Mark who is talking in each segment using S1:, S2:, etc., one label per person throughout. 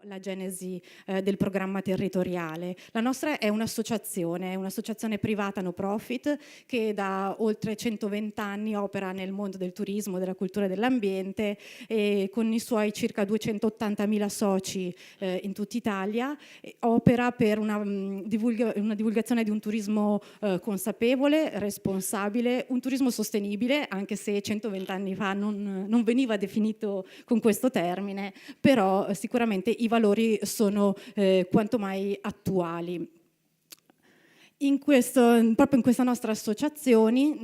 S1: La genesi del programma territoriale. La nostra è un'associazione privata no profit che da oltre 120 anni opera nel mondo del turismo, della cultura e dell'ambiente, e con i suoi circa 280.000 soci in tutta Italia opera per una divulgazione di un turismo consapevole, responsabile, un turismo sostenibile, anche se 120 anni fa non veniva definito con questo termine, però sicuramente i valori sono quanto mai attuali. Proprio in questa nostra associazione,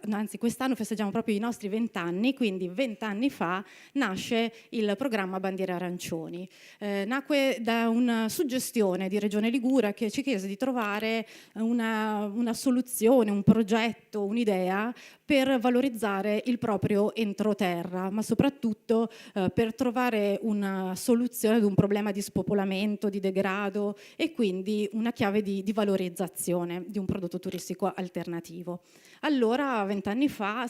S1: anzi quest'anno festeggiamo proprio i nostri 20 anni, quindi 20 anni fa nasce il programma Bandiere Arancioni. Nacque da una suggestione di Regione Liguria che ci chiese di trovare una soluzione, un progetto, un'idea per valorizzare il proprio entroterra, ma soprattutto per trovare una soluzione ad un problema di spopolamento, di degrado e quindi una chiave di valorizzazione di un prodotto turistico alternativo. Allora, 20 anni fa,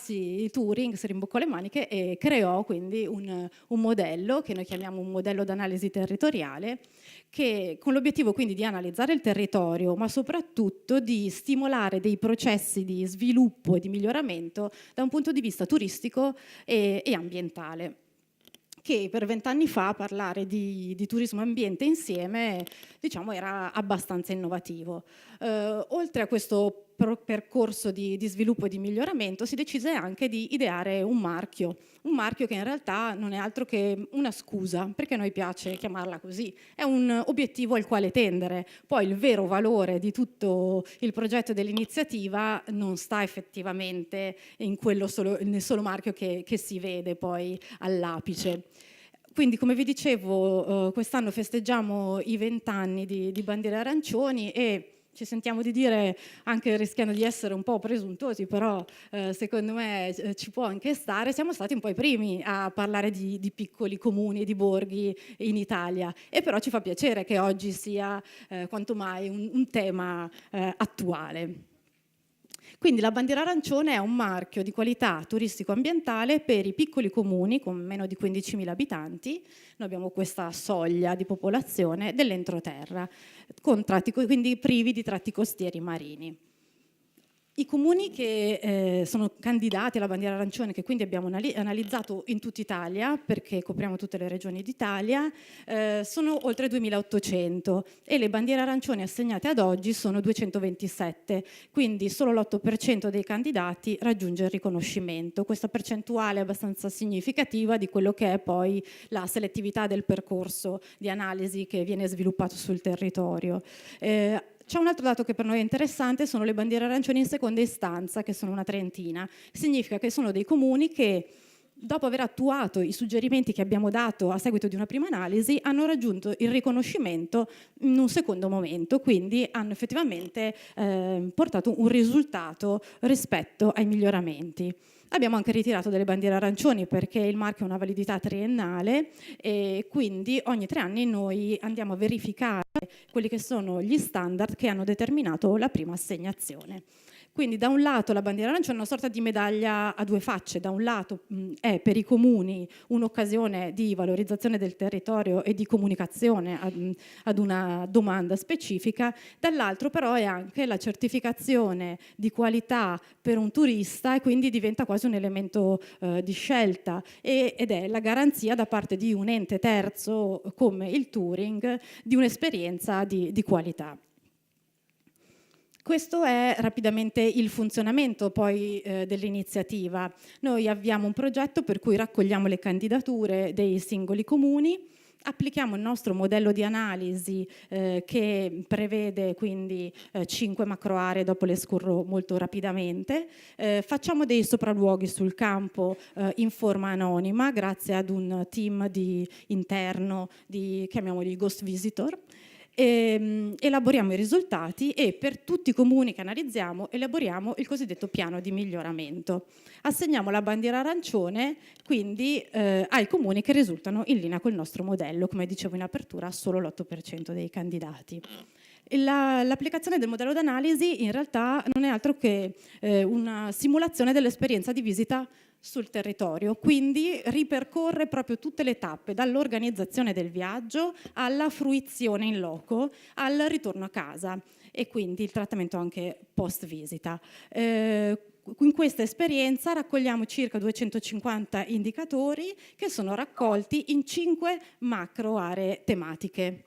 S1: Touring si rimboccò le maniche e creò quindi un modello che noi chiamiamo un modello d'analisi territoriale, che con l'obiettivo quindi di analizzare il territorio, ma soprattutto di stimolare dei processi di sviluppo e di miglioramento da un punto di vista turistico e ambientale. Che per 20 anni fa parlare di turismo e ambiente insieme, diciamo, era abbastanza innovativo. Oltre a questo percorso di sviluppo e di miglioramento, si decise anche di ideare un marchio che in realtà non è altro che una scusa, perché a noi piace chiamarla così, è un obiettivo al quale tendere. Poi il vero valore di tutto il progetto e dell'iniziativa non sta effettivamente nel solo marchio che si vede poi all'apice. Quindi, come vi dicevo, quest'anno festeggiamo i 20 anni di Bandiere Arancioni e ci sentiamo di dire, anche rischiando di essere un po' presuntuosi, però secondo me ci può anche stare, siamo stati un po' i primi a parlare di piccoli comuni e di borghi in Italia, e però ci fa piacere che oggi sia quanto mai un tema attuale. Quindi la bandiera arancione è un marchio di qualità turistico-ambientale per i piccoli comuni con meno di 15.000 abitanti. Noi abbiamo questa soglia di popolazione dell'entroterra, quindi privi di tratti costieri marini. I comuni che sono candidati alla bandiera arancione, che quindi abbiamo analizzato in tutta Italia, perché copriamo tutte le regioni d'Italia, sono oltre 2.800 e le bandiere arancioni assegnate ad oggi sono 227, quindi solo l'8% dei candidati raggiunge il riconoscimento. Questa percentuale è abbastanza significativa di quello che è poi la selettività del percorso di analisi che viene sviluppato sul territorio. C'è un altro dato che per noi è interessante, sono le bandiere arancioni in seconda istanza, che sono una trentina. Significa che sono dei comuni che, dopo aver attuato i suggerimenti che abbiamo dato a seguito di una prima analisi, hanno raggiunto il riconoscimento in un secondo momento, quindi hanno effettivamente portato un risultato rispetto ai miglioramenti. Abbiamo anche ritirato delle bandiere arancioni perché il marchio ha una validità triennale e quindi ogni 3 anni noi andiamo a verificare quelli che sono gli standard che hanno determinato la prima assegnazione. Quindi da un lato la bandiera arancione è una sorta di medaglia a due facce, da un lato è per i comuni un'occasione di valorizzazione del territorio e di comunicazione ad una domanda specifica, dall'altro però è anche la certificazione di qualità per un turista e quindi diventa quasi un elemento di scelta ed è la garanzia da parte di un ente terzo come il Touring di un'esperienza di qualità. Questo è rapidamente il funzionamento poi dell'iniziativa. Noi avviamo un progetto per cui raccogliamo le candidature dei singoli comuni, applichiamo il nostro modello di analisi che prevede quindi 5 macro aree, dopo le scorro molto rapidamente, facciamo dei sopralluoghi sul campo in forma anonima grazie ad un team interno chiamiamoli ghost visitor. Elaboriamo i risultati e per tutti i comuni che analizziamo elaboriamo il cosiddetto piano di miglioramento. Assegniamo la bandiera arancione quindi ai comuni che risultano in linea col nostro modello, come dicevo in apertura, solo l'8% dei candidati. L'applicazione del modello d'analisi in realtà non è altro che una simulazione dell'esperienza di visita sul territorio, quindi ripercorre proprio tutte le tappe, dall'organizzazione del viaggio alla fruizione in loco, al ritorno a casa e quindi il trattamento anche post visita. In questa esperienza raccogliamo circa 250 indicatori che sono raccolti in 5 macro aree tematiche.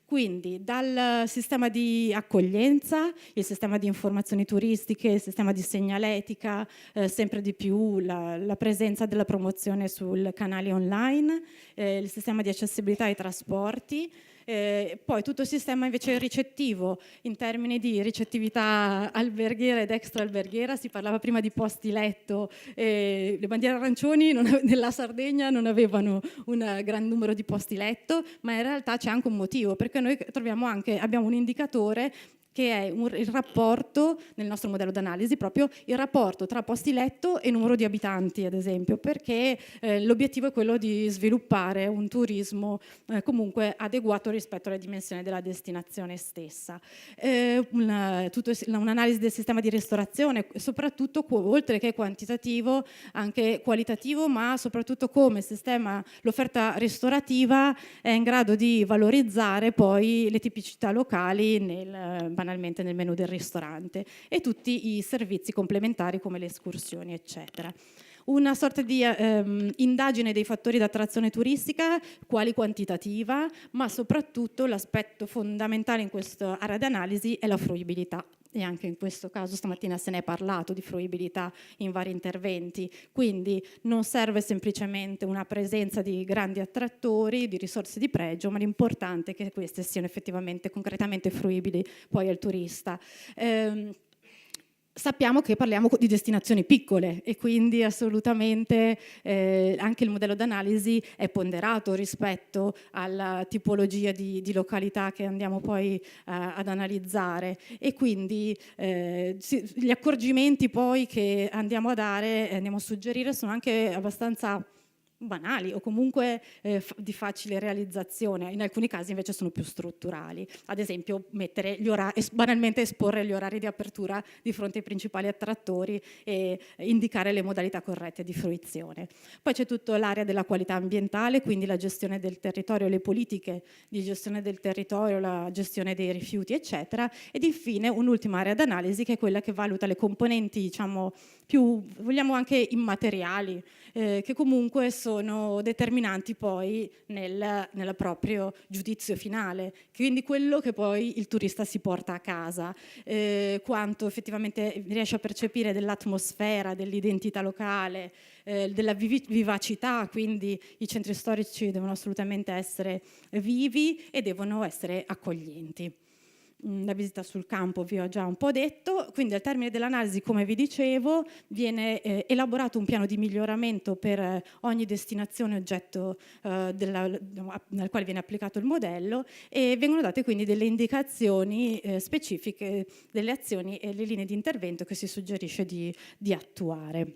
S1: Quindi dal sistema di accoglienza, il sistema di informazioni turistiche, il sistema di segnaletica, sempre di più la presenza della promozione sul canale online, il sistema di accessibilità ai trasporti, poi tutto il sistema invece ricettivo, in termini di ricettività alberghiera ed extra alberghiera. Si parlava prima di posti letto, le bandiere arancioni nella Sardegna non avevano un gran numero di posti letto, ma in realtà c'è anche un motivo, perché noi abbiamo un indicatore che è il rapporto, nel nostro modello d'analisi, proprio il rapporto tra posti letto e numero di abitanti, ad esempio, perché l'obiettivo è quello di sviluppare un turismo comunque adeguato rispetto alle dimensioni della destinazione stessa. Un'analisi del sistema di ristorazione, soprattutto oltre che quantitativo, anche qualitativo, ma soprattutto come l'offerta ristorativa è in grado di valorizzare poi le tipicità locali banalmente nel menù del ristorante, e tutti i servizi complementari come le escursioni, eccetera. Una sorta di indagine dei fattori d'attrazione turistica, quali quantitativa, ma soprattutto l'aspetto fondamentale in questa area di analisi è la fruibilità. E anche in questo caso stamattina se ne è parlato di fruibilità in vari interventi, quindi non serve semplicemente una presenza di grandi attrattori, di risorse di pregio, ma l'importante è che queste siano effettivamente concretamente fruibili poi al turista. Sappiamo che parliamo di destinazioni piccole e quindi assolutamente anche il modello d'analisi è ponderato rispetto alla tipologia di località che andiamo poi ad analizzare, e quindi gli accorgimenti poi che andiamo a dare, andiamo a suggerire, sono anche abbastanza banali o comunque di facile realizzazione. In alcuni casi invece sono più strutturali, ad esempio banalmente esporre gli orari di apertura di fronte ai principali attrattori e indicare le modalità corrette di fruizione. Poi c'è tutta l'area della qualità ambientale, quindi la gestione del territorio, le politiche di gestione del territorio, la gestione dei rifiuti, eccetera, ed infine un'ultima area d'analisi che è quella che valuta le componenti, diciamo, più, vogliamo anche immateriali, che comunque sono determinanti poi nel proprio giudizio finale, quindi quello che poi il turista si porta a casa, quanto effettivamente riesce a percepire dell'atmosfera, dell'identità locale, della vivacità, quindi i centri storici devono assolutamente essere vivi e devono essere accoglienti. La visita sul campo vi ho già un po' detto, quindi al termine dell'analisi, come vi dicevo, viene elaborato un piano di miglioramento per ogni destinazione oggetto nel quale viene applicato il modello, e vengono date quindi delle indicazioni specifiche delle azioni e le linee di intervento che si suggerisce di attuare.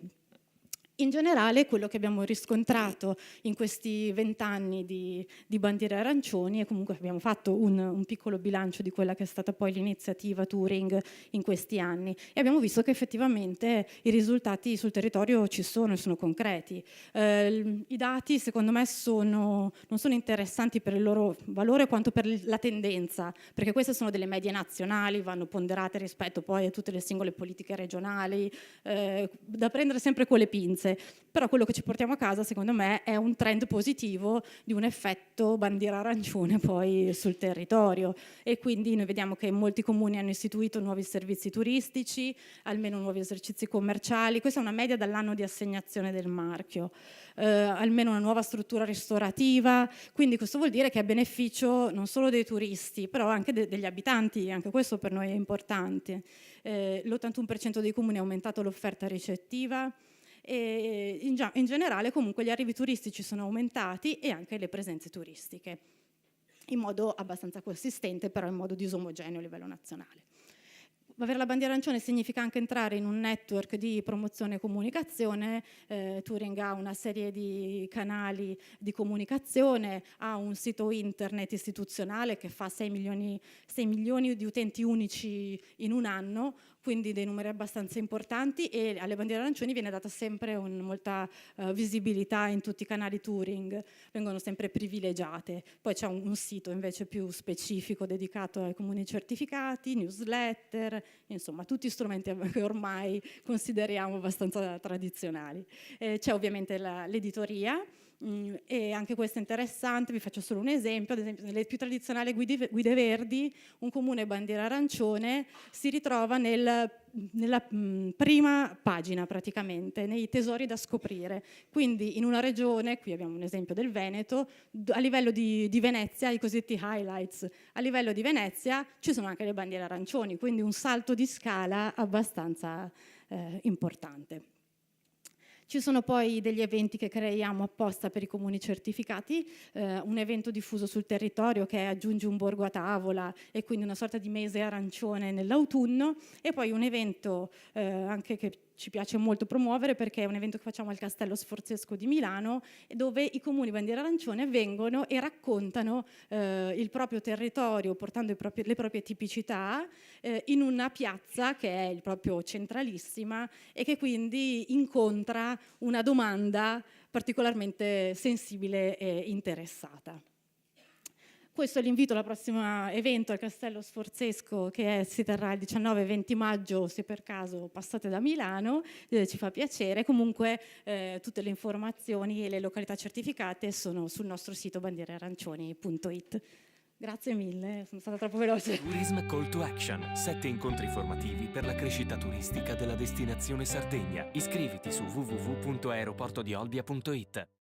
S1: In generale, quello che abbiamo riscontrato in questi 20 anni di bandiere arancioni, e comunque abbiamo fatto un piccolo bilancio di quella che è stata poi l'iniziativa Touring in questi anni, e abbiamo visto che effettivamente i risultati sul territorio ci sono e sono concreti. I dati secondo me non sono interessanti per il loro valore quanto per la tendenza, perché queste sono delle medie nazionali, vanno ponderate rispetto poi a tutte le singole politiche regionali, da prendere sempre con le pinze. Però quello che ci portiamo a casa, secondo me, è un trend positivo di un effetto bandiera arancione poi sul territorio, e quindi noi vediamo che molti comuni hanno istituito nuovi servizi turistici, almeno nuovi esercizi commerciali. Questa è una media dall'anno di assegnazione del marchio, almeno una nuova struttura ristorativa, quindi questo vuol dire che è a beneficio non solo dei turisti, però anche degli abitanti. Anche questo per noi è importante. L'81% dei comuni ha aumentato l'offerta ricettiva, e in generale comunque gli arrivi turistici sono aumentati e anche le presenze turistiche, in modo abbastanza consistente, però in modo disomogeneo a livello nazionale. Avere la bandiera arancione significa anche entrare in un network di promozione e comunicazione. Touring ha una serie di canali di comunicazione, ha un sito internet istituzionale che fa 6 milioni di utenti unici in un anno, quindi dei numeri abbastanza importanti, e alle bandiere arancioni viene data sempre molta visibilità in tutti i canali touring, vengono sempre privilegiate. Poi c'è un sito invece più specifico dedicato ai comuni certificati, newsletter, insomma tutti strumenti che ormai consideriamo abbastanza tradizionali. C'è ovviamente l'editoria, e anche questo è interessante. Vi faccio solo un esempio: ad esempio nelle più tradizionali guide verdi, un comune bandiera arancione si ritrova nella prima pagina, praticamente nei tesori da scoprire. Quindi in una regione, qui abbiamo un esempio del Veneto, a livello di Venezia, i cosiddetti highlights, a livello di Venezia ci sono anche le bandiere arancioni, quindi un salto di scala abbastanza importante. Ci sono poi degli eventi che creiamo apposta per i comuni certificati, un evento diffuso sul territorio che è Aggiungi un borgo a tavola, e quindi una sorta di mese arancione nell'autunno, e poi un evento anche che ci piace molto promuovere, perché è un evento che facciamo al Castello Sforzesco di Milano, dove i comuni bandiera arancione vengono e raccontano il proprio territorio, portando le proprie tipicità in una piazza che è proprio centralissima e che quindi incontra una domanda particolarmente sensibile e interessata. Questo è l'invito al prossimo evento al Castello Sforzesco, che si terrà il 19 e 20 maggio, se per caso passate da Milano, ci fa piacere. Comunque tutte le informazioni e le località certificate sono sul nostro sito bandierearancioni.it. Grazie mille, sono stata troppo veloce.
S2: Tourism Call to Action, 7 incontri formativi per la crescita turistica della destinazione Sardegna. Iscriviti su www.aeroportodiolbia.it.